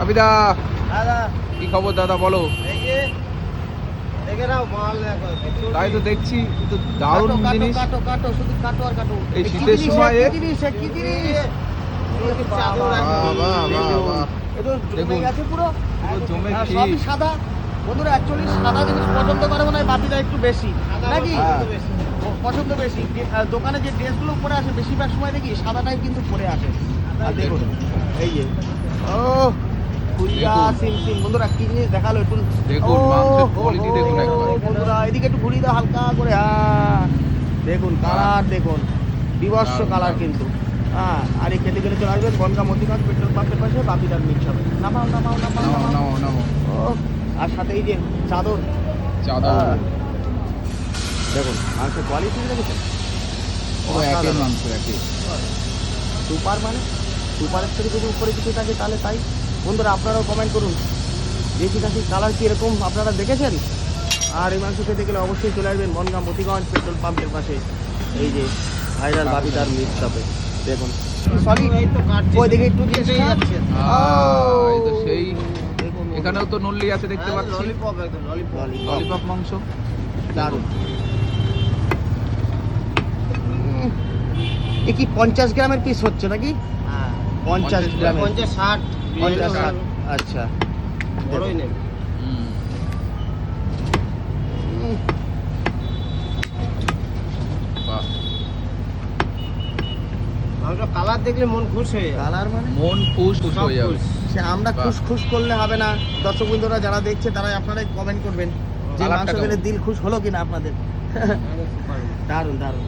আবিদা দাদা কি খবর দাদা বলো? এই যে দেখে নাও মাল দেখো। তাই তো দেখছি, তো দারুণ জিনিস। কাটো কাটো শুধু কাটো আর কাটো। এই শীতের সময় কি জিনিস চাদর একদম। বাহ, বাহ, বাহ। এটা জমে দেখুন, গেছে পুরো। পুরো জমে আর কি। সবই সাদা। বন্ধুরা অ্যাকচুয়ালি সাদা জিনিস পছন্দ করে মনে হয় বাপিদা একটু বেশি নাকি? হ্যাঁ। পছন্দ বেশি। দোকানে যে ড্রেসগুলো পরে আসে বেশিরভাগ সময় দেখি সাদাটাই কিন্তু পরে আসে। আর দেখুন এই যে ও কুইয়া সিম সিম। বন্ধুরা কি জিনিস দেখালো একটু দেখুন, মাংসের কোয়ালিটি দেখুন একবার। বন্ধুরা এদিকে একটু ঘুরিয়ে দাও হালকা করে। হ্যাঁ দেখুন কালার দেখুন, বিভৎস দারুণ, কালার দারুণ। কিন্তু। হ্যাঁ আর এই খেতে গেলে চলে আসবেন বনগা মতিগঞ্জ পেট্রোল পাম্পের পাশে বাপিদার মিট হবে। নামাও নামাও নামাও নাও নামাও। নাও নাও ও আর সাথে এই যে চাদর। চাদর। দেখুন মাংসের কোয়ালিটি দেখেছেন? ও একের মাংস একে। সুপার মানে সুপারের থেকে যদি উপরে কিছু থাকে তাহলে তাই। বন্ধুরা আপনারাও কমেন্ট করুন দেশি খাসির কালার কি এরকম আপনারা দেখেছেন? আর এই মাংস খেতে গেলে অবশ্যই চলে আসবেন বনগাঁ মতিগঞ্জ পেট্রোল পাম্পের পাশে এই যে ভাইরাল বাপিদার মিট শপে। দেখুন সরি ওই দিকে একটু দিয়ে যাচ্ছে। এই তো সেই, দেখুন এখানেও তো নল্লি আছে দেখতে পাচ্ছি। ললিপপ একদম ললিপপ। ললিপপ মাংস দারুণ। এ কি 50 গ্রামের পিস হচ্ছে নাকি? হ্যাঁ 50 গ্রামের। 50 60 50 60। আচ্ছা বড়ই নেই। বাহ, আমরা কালার দেখলে মন খুশ হয়ে যায়। কালার মানে মন খুশ খুশ হয়ে যাবে। সে আমরা বাহ। খুশ খুশ করলে হবে না। দর্শক বন্ধুরা যারা দেখছে তারা আপনারাই কমেন্ট করবেন যে কালারটা মাংস কেমন? খেলে দিল খুশ হলো কিনা আপনাদের। দারুণ দারুণ।